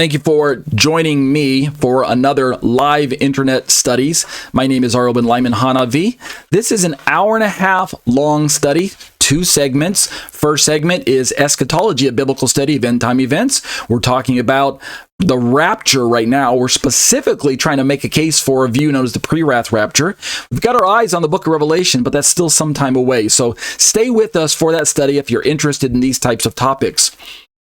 Thank you for joining me for another live internet studies. My name is Arobin Lyman Hanavi. This is an hour-and-a-half long study, 2 segments. First segment is Eschatology, a biblical study of end-time events. We're talking about the rapture right now. We're specifically trying to make a case for a view known as the Prewrath rapture. We've got our eyes on the book of Revelation, but that's still some time away. So stay with us for that study if you're interested in these types of topics.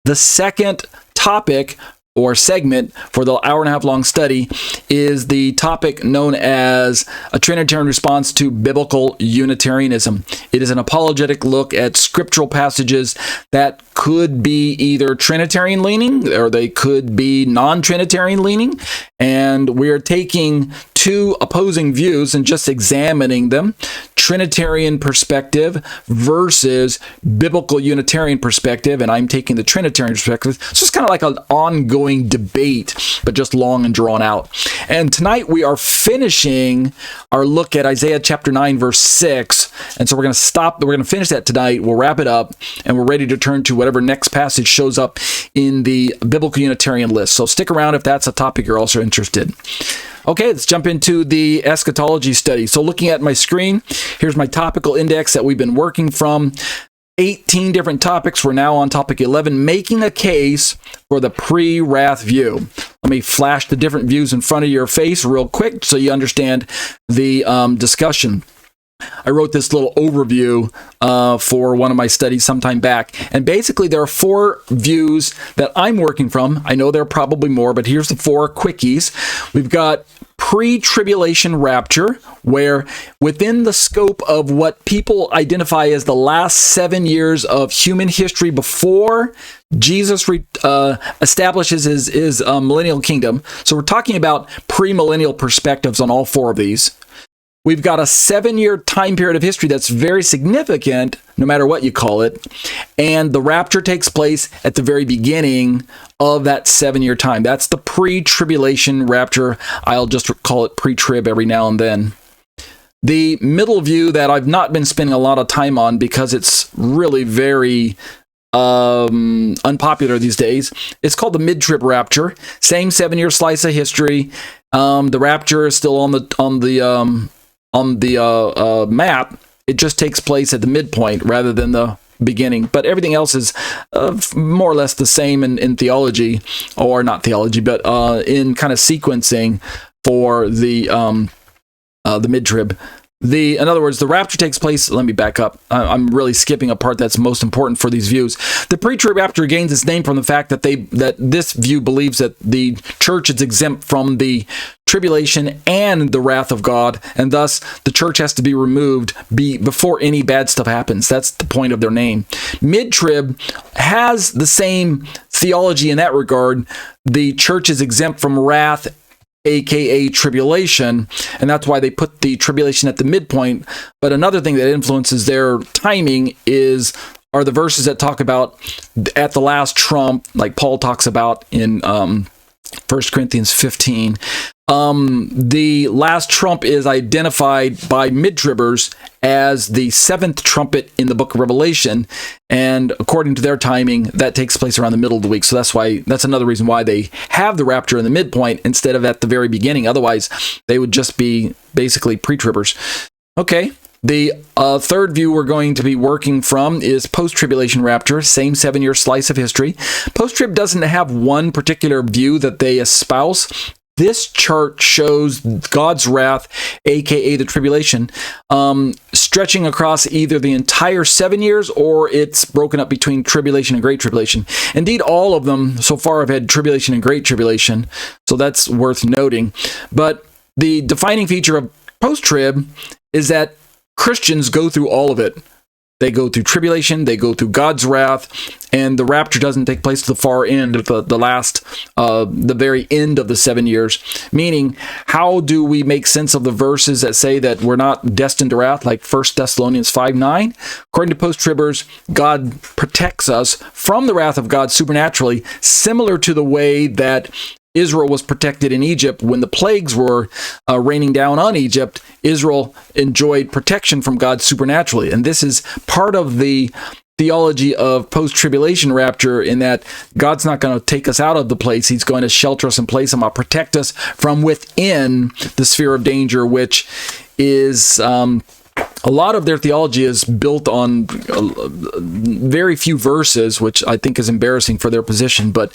The second topic or segment for the hour-and-a-half long study is the topic known as a Trinitarian response to biblical Unitarianism. It is an apologetic look at scriptural passages that could be either Trinitarian leaning or they could be non-Trinitarian leaning. And we're taking 2 opposing views and just examining them. Trinitarian perspective versus biblical Unitarian perspective. And I'm taking the Trinitarian perspective. It's just kind of like an ongoing debate, but just long and drawn out. And tonight we are finishing our look at Isaiah chapter 9, verse 6. And so we're going to stop. We're going to finish that tonight. We'll wrap it up and we're ready to turn to whatever next passage shows up in the biblical Unitarian list. So stick around if that's a topic you're also interested. Okay, let's jump into the eschatology study. So looking at my screen, here's my topical index that we've been working from. 18 different topics. We're now on topic 11, making a case for the pre-wrath view. Let me flash the different views in front of your face real quick so you understand the discussion. I wrote this little overview for one of my studies sometime back. And basically, there are 4 views that I'm working from. I know there are probably more, but here's the 4 quickies. We've got pre-tribulation rapture, where within the scope of what people identify as the last 7 years of human history before Jesus establishes his millennial kingdom. So we're talking about premillennial perspectives on all 4 of these. We've got a 7-year time period of history that's very significant, no matter what you call it. And the rapture takes place at the very beginning of that 7-year time. That's the pre-tribulation rapture. I'll just call it pre-trib every now and then. The middle view that I've not been spending a lot of time on because it's really very unpopular these days. It's called the mid-trib rapture. Same 7-year slice of history. The rapture is still on the map. It just takes place at the midpoint rather than the beginning. But everything else is more or less the same in theology, or not theology, but in kind of sequencing for the mid-trib. In other words, the rapture takes place. Let me back up. I'm really skipping a part that's most important for these views. The pre-trib rapture gains its name from the fact that this view believes that the church is exempt from the tribulation and the wrath of God, and thus the church has to be removed before any bad stuff happens. That's the point of their name. Mid-trib has the same theology in that regard. The church is exempt from wrath, aka tribulation, and that's why they put the tribulation at the midpoint. But another thing that influences their timing are the verses that talk about at the last trump, like Paul talks about in 1 Corinthians 15. The last trump is identified by mid-tribbers as the 7th trumpet in the book of Revelation, and according to their timing, that takes place around the middle of the week. So that's another reason why they have the rapture in the midpoint instead of at the very beginning. Otherwise, they would just be basically pre-tribbers. Okay. The third view we're going to be working from is post-tribulation rapture, same 7-year slice of history. Post-trib doesn't have one particular view that they espouse. This chart shows God's wrath, aka the tribulation, stretching across either the entire 7 years or it's broken up between tribulation and great tribulation. Indeed, all of them so far have had tribulation and great tribulation, so that's worth noting. But the defining feature of post-trib is that Christians go through all of it. They go through tribulation, they go through God's wrath, and the rapture doesn't take place to the far end of the very end of the 7 years. Meaning, how do we make sense of the verses that say that we're not destined to wrath, like 1 Thessalonians 5:9? According to post-tribbers, God protects us from the wrath of God supernaturally, similar to the way that Israel was protected in Egypt when the plagues were raining down on Egypt. Israel enjoyed protection from God supernaturally. And this is part of the theology of post-tribulation rapture, in that God's not going to take us out of the place. He's going to shelter us in place and protect us from within the sphere of danger, which is a lot of their theology is built on very few verses, which I think is embarrassing for their position. But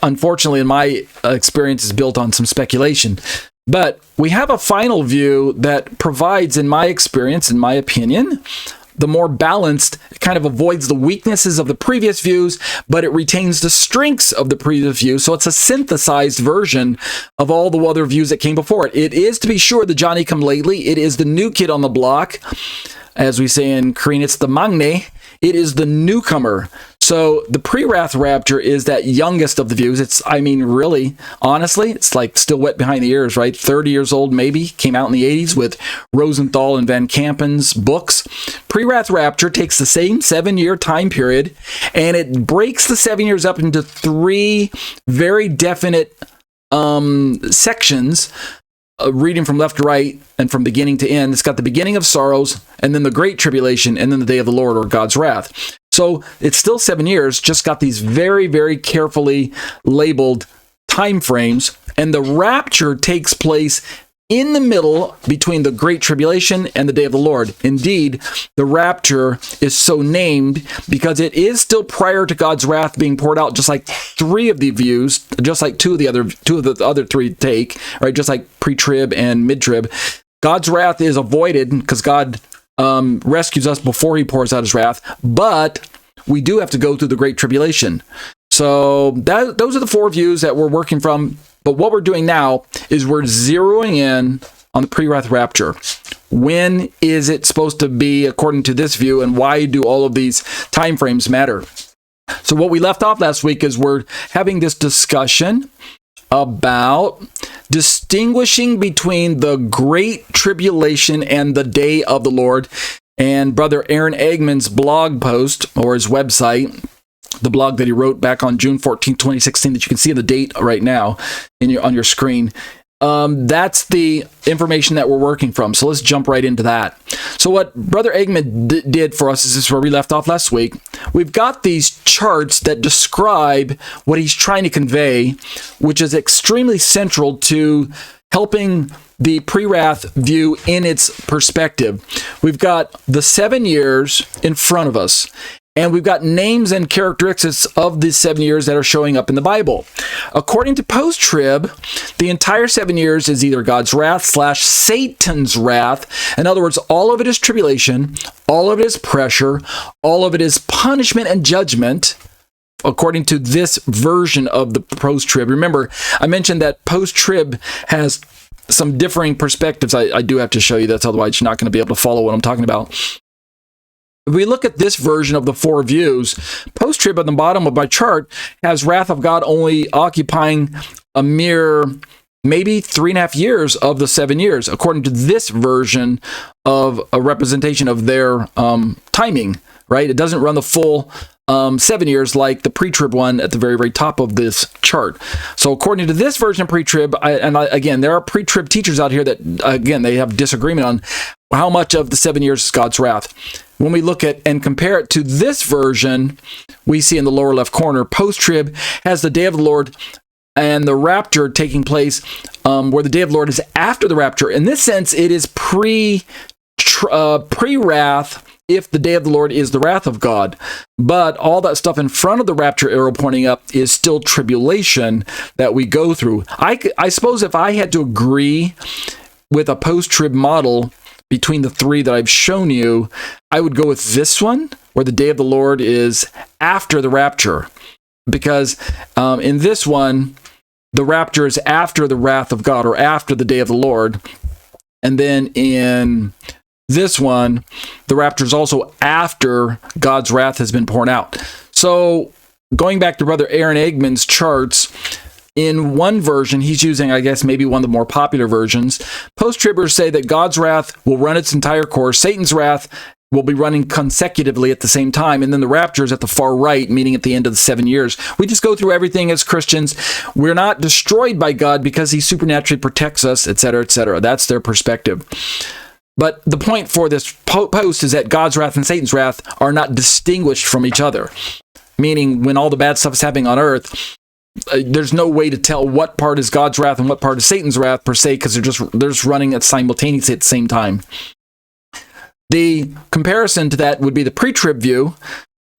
unfortunately, in my experience, is built on some speculation. But we have a final view that provides, in my experience, in my opinion, the more balanced. It kind of avoids the weaknesses of the previous views, but it retains the strengths of the previous views. So it's a synthesized version of all the other views that came before it. It is, to be sure, the Johnny come lately. It is the new kid on the block. As we say in Korean, it's the maknae. It is the newcomer. So the Prewrath rapture is that youngest of the views. It's, I mean, really, honestly, it's like still wet behind the ears, right? 30 years old, maybe. Came out in the 80s with Rosenthal and Van Kampen's books. Prewrath rapture takes the same 7-year time period, and it breaks the 7 years up into 3 very definite sections. Reading from left to right and from beginning to end. It's got the beginning of sorrows, and then the great tribulation, and then the day of the Lord, or God's wrath. So it's still 7 years, just got these very, very carefully labeled time frames, and the rapture takes place in the middle between the great tribulation and the day of the Lord. Indeed, the rapture is so named because it is still prior to God's wrath being poured out, just like 3 of the views, just like two of the other 3 take, right? Just like pre-trib and mid-trib. God's wrath is avoided because God rescues us before he pours out his wrath, but we do have to go through the great tribulation. So those are the 4 views that we're working from. But what we're doing now is we're zeroing in on the pre-wrath rapture. When is it supposed to be according to this view, and why do all of these time frames matter? So what we left off last week is we're having this discussion about distinguishing between the great tribulation and the day of the Lord. And Brother Aaron Eggman's blog post, or his website, the blog that he wrote back on June 14, 2016, that you can see the date right now on your screen. That's the information that we're working from. So let's jump right into that. So what Brother Eggman did for us is this is where we left off last week. We've got these charts that describe what he's trying to convey, which is extremely central to helping the pre-wrath view in its perspective. We've got the 7 years in front of us, and we've got names and characteristics of the 7 years that are showing up in the Bible. According to post-trib, the entire 7 years is either God's wrath / Satan's wrath. In other words, all of it is tribulation, all of it is pressure, all of it is punishment and judgment, according to this version of the post-trib. Remember, I mentioned that post-trib has some differing perspectives. I do have to show you that, otherwise you're not going to be able to follow what I'm talking about. If we look at this version of the 4 views, post-trib at the bottom of my chart has wrath of God only occupying a mere maybe 3.5 years of the 7 years, according to this version of a representation of their timing, right? It doesn't run the full 7 years like the pre-trib one at the very, very top of this chart. So according to this version of pre-trib, again, there are pre-trib teachers out here that, again, they have disagreement on how much of the 7 years is God's wrath. When we look at and compare it to this version, we see in the lower left corner, post-trib has the day of the Lord and the rapture taking place, where the day of the Lord is after the rapture. In this sense, it is pre-wrath, if the day of the Lord is the wrath of God. But all that stuff in front of the rapture arrow pointing up is still tribulation that we go through. I suppose if I had to agree with a post-trib model between the 3 that I've shown you, I would go with this one, where the day of the Lord is after the rapture. Because in this one, the rapture is after the wrath of God, or after the day of the Lord. And then in this one, the rapture is also after God's wrath has been poured out. So going back to Brother Aaron Eggman's charts, in one version, he's using, I guess, maybe one of the more popular versions. Post-tribbers say that God's wrath will run its entire course. Satan's wrath will be running consecutively at the same time. And then the rapture is at the far right, meaning at the end of the 7 years. We just go through everything as Christians. We're not destroyed by God because he supernaturally protects us, etc., etc. That's their perspective. But the point for this post is that God's wrath and Satan's wrath are not distinguished from each other. Meaning, when all the bad stuff is happening on earth, there's no way to tell what part is God's wrath and what part is Satan's wrath per se, because they're just running simultaneously at the same time. The comparison to that would be the pre-trib view.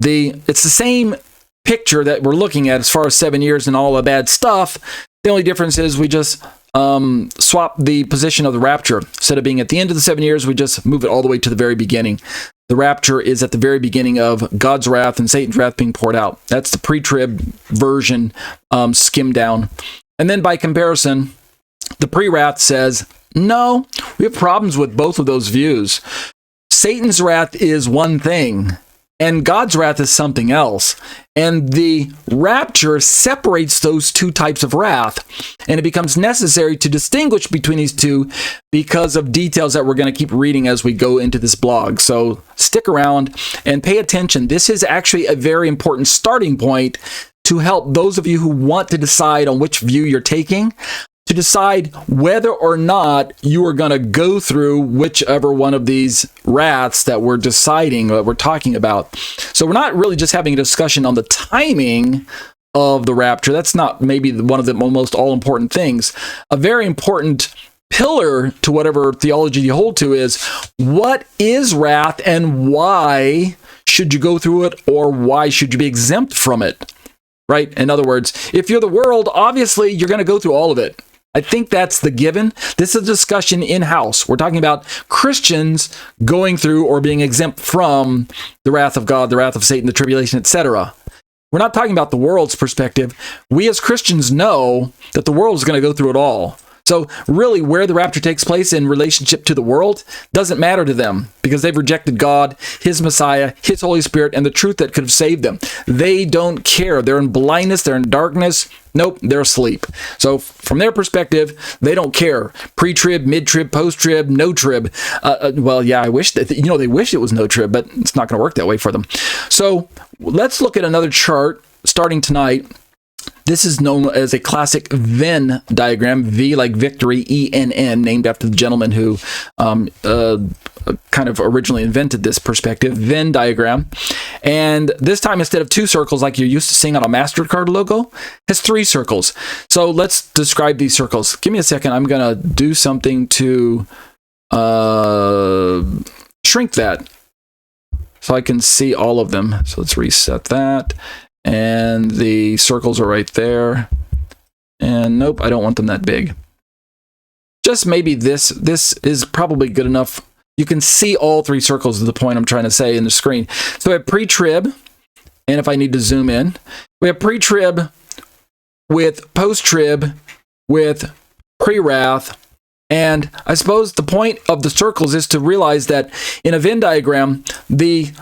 It's the same picture that we're looking at as far as 7 years and all the bad stuff. The only difference is we just swap the position of the rapture. Instead of being at the end of the 7 years, we just move it all the way to the very beginning. The rapture is at the very beginning of God's wrath and Satan's wrath being poured out. That's the pre-trib version, skimmed down. And then by comparison, the pre-wrath says, no, we have problems with both of those views. Satan's wrath is one thing, and God's wrath is something else. And the rapture separates those two types of wrath, and it becomes necessary to distinguish between these two because of details that we're going to keep reading as we go into this blog. So stick around and pay attention. This is actually a very important starting point to help those of you who want to decide on which view you're taking, to decide whether or not you are going to go through whichever one of these wraths that we're deciding, that we're talking about. So we're not really just having a discussion on the timing of the rapture. That's not maybe one of the most all-important things. A very important pillar to whatever theology you hold to is, what is wrath and why should you go through it, or why should you be exempt from it? Right? In other words, if you're the world, obviously you're going to go through all of it. I think that's the given. This is a discussion in-house. We're talking about Christians going through or being exempt from the wrath of God, the wrath of Satan, the tribulation, etc. We're not talking about the world's perspective. We as Christians know that the world is going to go through it all. So really, where the rapture takes place in relationship to the world doesn't matter to them, because they've rejected God, His Messiah, His Holy Spirit, and the truth that could have saved them. They don't care. They're in blindness. They're in darkness. Nope, they're asleep. So from their perspective, they don't care. Pre-trib, mid-trib, post-trib, no-trib. Well, yeah, I wish that, they wish it was no-trib, but it's not going to work that way for them. So let's look at another chart starting tonight. This is known as a classic Venn diagram, V like victory, ENN, named after the gentleman who kind of originally invented this perspective, Venn diagram. And this time, instead of two circles like you're used to seeing on a MasterCard logo, has three circles. So let's describe these circles. Give me a second. I'm going to do something to shrink that so I can see all of them. So let's reset that. And the circles are right there. And nope, I don't want them that big. Just maybe this is probably good enough. You can see all three circles is the point I'm trying to say in the screen. So we have pre-trib, and if I need to zoom in, we have pre-trib with post-trib with pre-wrath. And I suppose the point of the circles is to realize that in a Venn diagram, the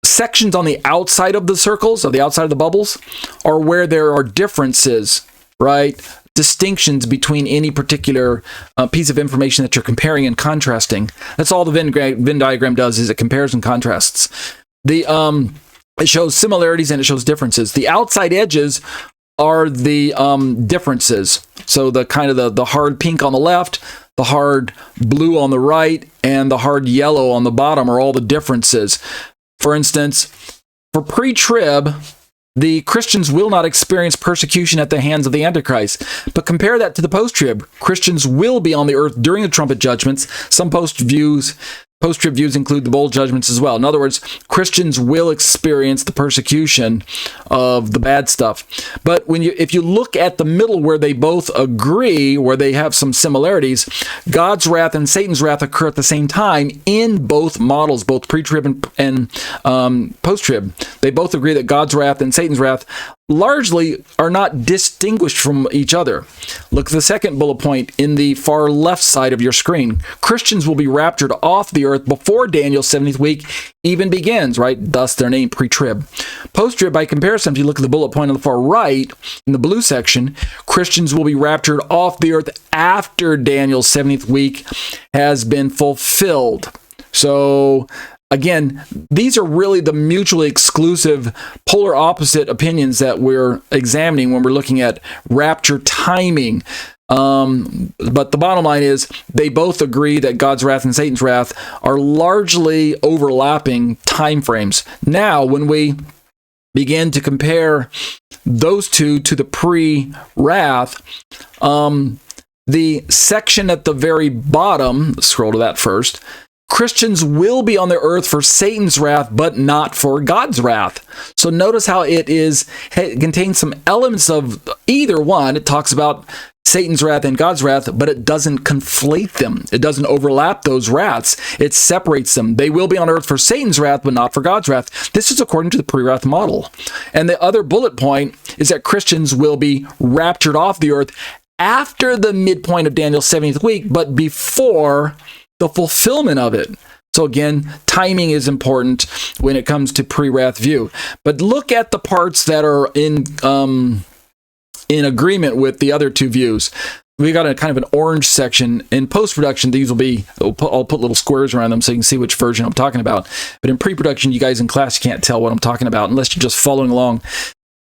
sections on the outside of the circles, or the outside of the bubbles, are where there are differences, right? Distinctions between any particular piece of information that you're comparing and contrasting. That's all the Venn diagram does, is it compares and contrasts. It shows similarities and it shows differences. The outside edges are the differences. So the kind of the hard pink on the left, the hard blue on the right, and the hard yellow on the bottom are all the differences. For instance, for pre-trib, the Christians will not experience persecution at the hands of the Antichrist. But compare that to the post-trib. Christians will be on the earth during the trumpet judgments. Some post-trib views include the bowl judgments as well. In other words, Christians will experience the persecution of the bad stuff. But if you look at the middle where they both agree, where they have some similarities, God's wrath and Satan's wrath occur at the same time in both models, both pre-trib and post-trib. They both agree that God's wrath and Satan's wrath largely are not distinguished from each other. Look at the second bullet point in the far left side of your screen. Christians will be raptured off the earth before Daniel's 70th week even begins, right? Thus their name, pre-trib. Post-trib, by comparison, if you look at the bullet point on the far right, in the blue section, Christians will be raptured off the earth after Daniel's 70th week has been fulfilled. So again, these are really the mutually exclusive, polar opposite opinions that we're examining when we're looking at rapture timing. But the bottom line is they both agree that God's wrath and Satan's wrath are largely overlapping time frames. Now, when we begin to compare those two to the pre-wrath, the section at the very bottom, let's scroll to that first, Christians will be on the earth for Satan's wrath, but not for God's wrath. So notice how it contains some elements of either one. It talks about Satan's wrath and God's wrath, but it doesn't conflate them. It doesn't overlap those wraths. It separates them. They will be on earth for Satan's wrath, but not for God's wrath. This is according to the pre-wrath model. And the other bullet point is that Christians will be raptured off the earth after the midpoint of Daniel's 70th week, but before the fulfillment of it. So again, timing is important when it comes to pre-wrath view. But look at the parts that are in agreement with the other two views. We got a kind of an orange section. In post-production, these will be, I'll put little squares around them so you can see which version I'm talking about. But in pre-production, you guys in class can't tell what I'm talking about unless you're just following along.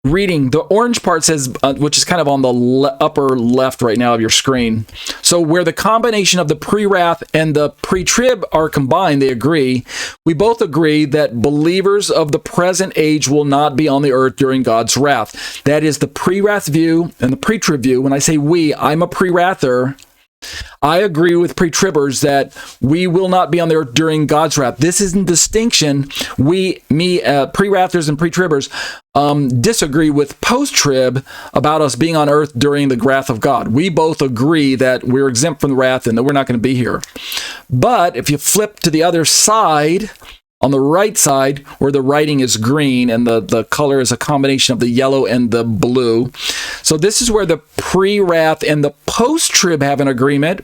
Reading, the orange part says, which is kind of on the upper left right now of your screen. So where the combination of the pre-wrath and the pre-trib are combined, they agree. We both agree that believers of the present age will not be on the earth during God's wrath. That is the pre-wrath view and the pre-trib view. When I say we, I'm a pre-wrather. I agree with pre-tribbers that we will not be on the earth during God's wrath. This is in distinction. Pre-wrathers and pre-tribbers disagree with post-trib about us being on earth during the wrath of God. We both agree that we're exempt from the wrath and that we're not going to be here. But if you flip to the other side, on the right side, where the writing is green and the color is a combination of the yellow and the blue. So this is where the pre-wrath and the post-trib have an agreement.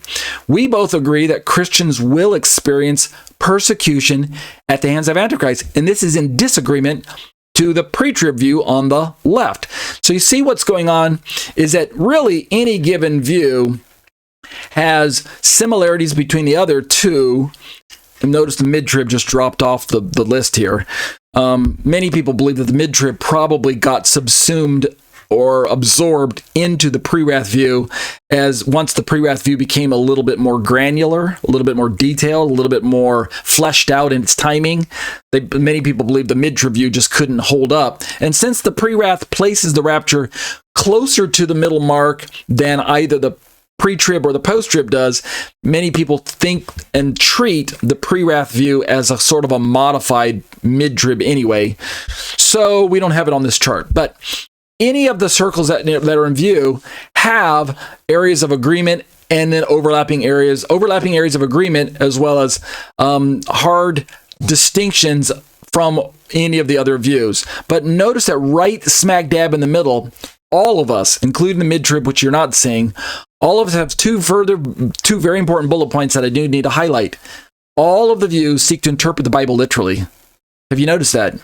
We both agree that Christians will experience persecution at the hands of Antichrist. And this is in disagreement to the pre-trib view on the left. So you see what's going on is that really any given view has similarities between the other two. And notice the mid-trib just dropped off the list here. Many people believe that the mid-trib probably got subsumed or absorbed into the pre-wrath view, as once the pre-wrath view became a little bit more granular, a little bit more detailed, a little bit more fleshed out in its timing. Many people believe the mid-trib view just couldn't hold up. And since the pre-wrath places the rapture closer to the middle mark than either the pre-trib or the post-trib does, many people think and treat the pre-wrath view as a sort of a modified mid-trib anyway. So we don't have it on this chart. But any of the circles that are in view have areas of agreement and then overlapping areas of agreement, as well as hard distinctions from any of the other views. But notice that right smack dab in the middle, all of us, including the mid-trib, which you're not seeing, all of us have two very important bullet points that I do need to highlight. All of the views seek to interpret the Bible literally. Have you noticed that?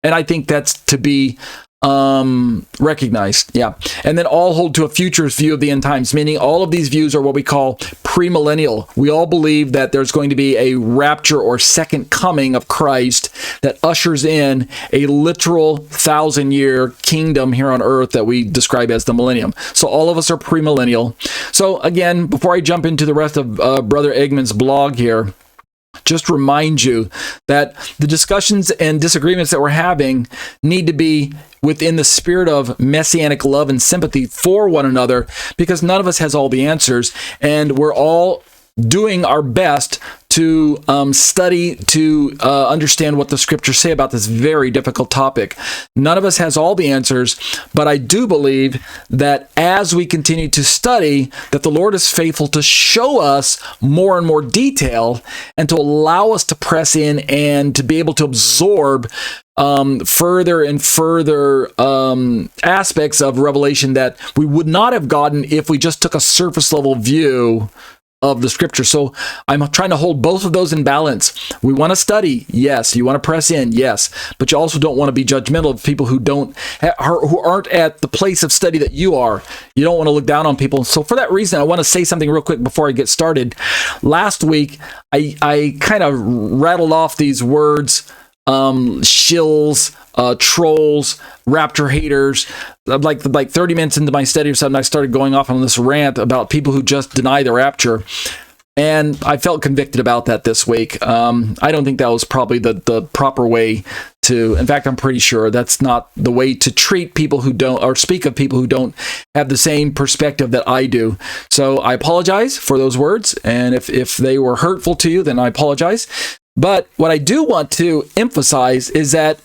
And I think that's to be recognized. Yeah. And then all hold to a futurist view of the end times, meaning all of these views are what we call premillennial. We all believe that there's going to be a rapture or second coming of Christ that ushers in a literal 1,000-year kingdom here on earth that we describe as the millennium. So all of us are premillennial. So again, before I jump into the rest of Brother Eggman's blog here, just remind you that the discussions and disagreements that we're having need to be within the spirit of messianic love and sympathy for one another, because none of us has all the answers, and we're all doing our best to study to understand what the scriptures say about this very difficult topic. None of us has all the answers, but I do believe that as we continue to study, that the Lord is faithful to show us more and more detail and to allow us to press in and to be able to absorb further and further aspects of Revelation that we would not have gotten if we just took a surface level view of the scripture. So I'm trying to hold both of those in balance. We want to study, yes. You want to press in, yes. But you also don't want to be judgmental of people who who aren't at the place of study that you are. You don't want to look down on people. So for that reason, I want to say something real quick before I get started. Last week, I kind of rattled off these words shills, trolls, rapture haters. Like 30 minutes into my study or something, I started going off on this rant about people who just deny the rapture. And I felt convicted about that this week. I don't think that was probably the proper way to, in fact, I'm pretty sure that's not the way to treat people who don't, or speak of people who don't have the same perspective that I do. So I apologize for those words. And if they were hurtful to you, then I apologize. But what I do want to emphasize is that,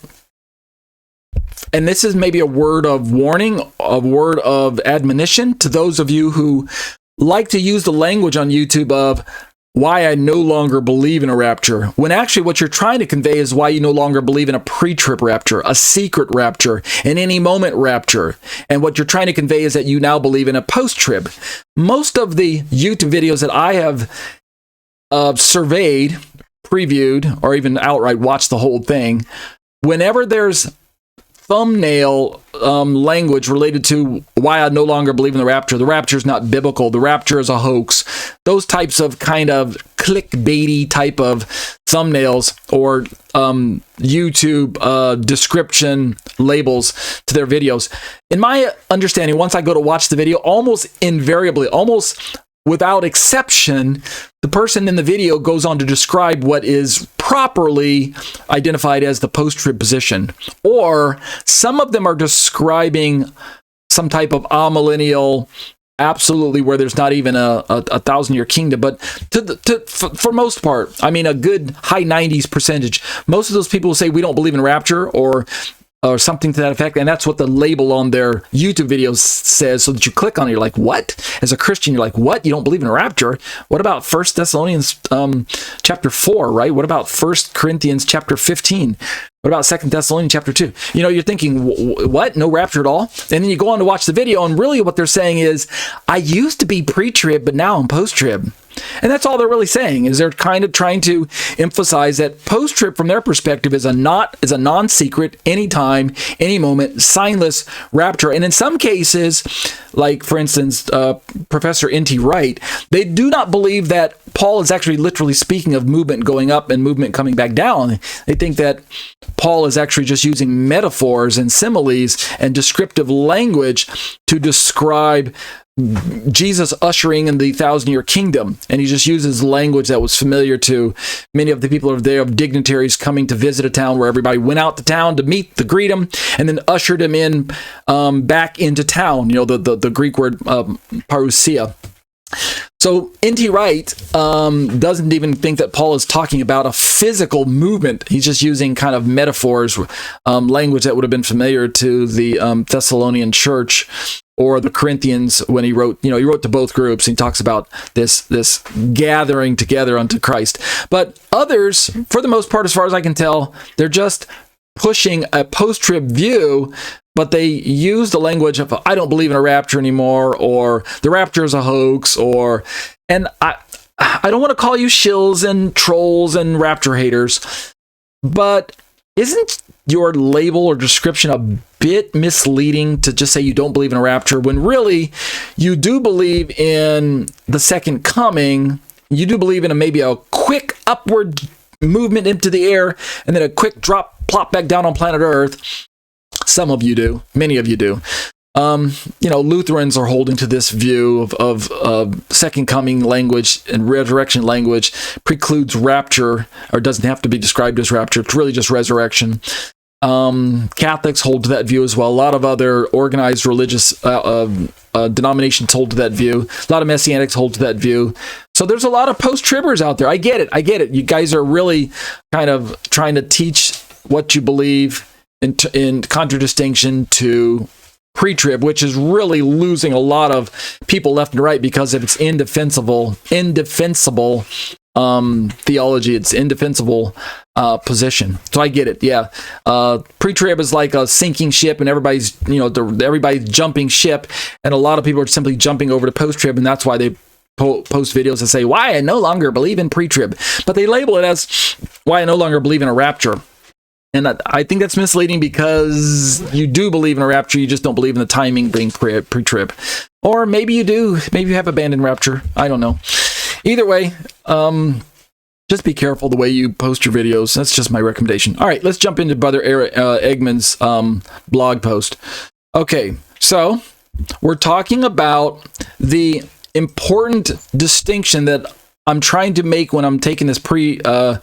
and this is maybe a word of warning, a word of admonition to those of you who like to use the language on YouTube of why I no longer believe in a rapture, when actually what you're trying to convey is why you no longer believe in a pre-trib rapture, a secret rapture, an any moment rapture. And what you're trying to convey is that you now believe in a post-trib. Most of the YouTube videos that I have surveyed, previewed, or even outright watched the whole thing, whenever there's thumbnail language related to why I no longer believe in the rapture is not biblical, the rapture is a hoax, those types of kind of clickbaity type of thumbnails or YouTube description labels to their videos. In my understanding, once I go to watch the video, almost invariably, almost without exception, the person in the video goes on to describe what is properly identified as the post-trib position. Or some of them are describing some type of amillennial, absolutely where there's not even a 1,000-year kingdom. But for most part, I mean, a good high 90s percentage, most of those people will say we don't believe in rapture or something to that effect, and that's what the label on their YouTube videos says, so that you click on it, you're like, what? As a Christian, you're like, what? You don't believe in a rapture? What about 1 Thessalonians chapter 4, right? What about 1 Corinthians chapter 15? What about 2 Thessalonians chapter 2? You know, you're thinking, what? No rapture at all? And then you go on to watch the video, and really what they're saying is, I used to be pre-trib, but now I'm post-trib. And that's all they're really saying, is they're kind of trying to emphasize that post-trib from their perspective is a non-secret, anytime, any moment, signless rapture. And in some cases, like for instance, Professor N.T. Wright, they do not believe that Paul is actually literally speaking of movement going up and movement coming back down. They think that Paul is actually just using metaphors and similes and descriptive language to describe Jesus ushering in the 1,000-year kingdom, and he just uses language that was familiar to many of the people over there, of dignitaries coming to visit a town where everybody went out to town to greet him, and then ushered him in back into town. You know, the Greek word parousia. So N.T. Wright doesn't even think that Paul is talking about a physical movement. He's just using kind of metaphors, language that would have been familiar to the Thessalonian church or the Corinthians when he wrote. You know, he wrote to both groups. And he talks about this gathering together unto Christ. But others, for the most part, as far as I can tell, they're just pushing a post-trib view, but they use the language of, I don't believe in a rapture anymore, or the rapture is a hoax, and I don't want to call you shills and trolls and rapture haters, but isn't your label or description a bit misleading to just say you don't believe in a rapture, when really you do believe in the second coming? You do believe in maybe a quick upward movement into the air and then a quick plop back down on planet Earth. Some of you do. Many of you do. You know, Lutherans are holding to this view of second coming language, and resurrection language precludes rapture, or doesn't have to be described as rapture. It's really just resurrection. Catholics hold to that view as well. A lot of other organized religious denominations hold to that view. A lot of Messianics hold to that view. So there's a lot of post-tribbers out there. I get it. You guys are really kind of trying to teach what you believe in contradistinction to pre-trib, which is really losing a lot of people left and right because of its indefensible theology, its indefensible position. So I get it. Yeah, pre-trib is like a sinking ship, and everybody's jumping ship, and a lot of people are simply jumping over to post-trib, and that's why they post videos that say why I no longer believe in pre-trib, but they label it as why I no longer believe in a rapture. And I think that's misleading, because you do believe in a rapture, you just don't believe in the timing being pre-trib. Or maybe you do. Maybe you have abandoned rapture. I don't know. Either way, Just be careful the way you post your videos. That's just my recommendation. All right, let's jump into Brother Eggman's blog post. Okay, so we're talking about the important distinction that I'm trying to make when I'm taking this make a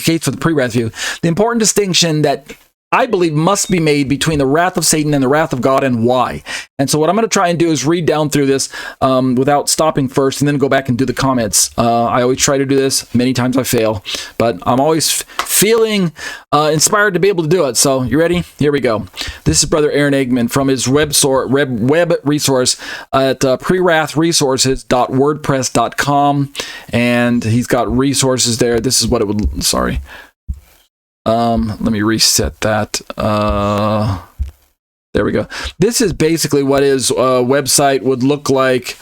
case for the pre-wrath view. The important distinction that I believe must be made between the wrath of Satan and the wrath of God, and why. And so what I'm going to try and do is read down through this without stopping first, and then go back and do the comments. I always try to do this. Many times I fail, but I'm always feeling inspired to be able to do it. So you ready? Here we go. This is Brother Aaron Eggman from his web resource at prewrathresources.wordpress.com, and he's got resources there. This is what it would. Sorry. Let me reset that. There we go. This is basically what his website would look like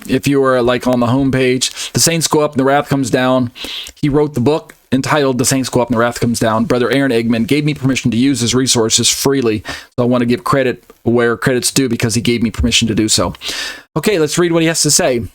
if you were like on the homepage. The saints go up and the wrath comes down. He wrote the book entitled The Saints Go Up and the Wrath Comes Down. Brother Aaron Eggman gave me permission to use his resources freely. So I want to give credit where credit's due because he gave me permission to do so. Okay, let's read what he has to say.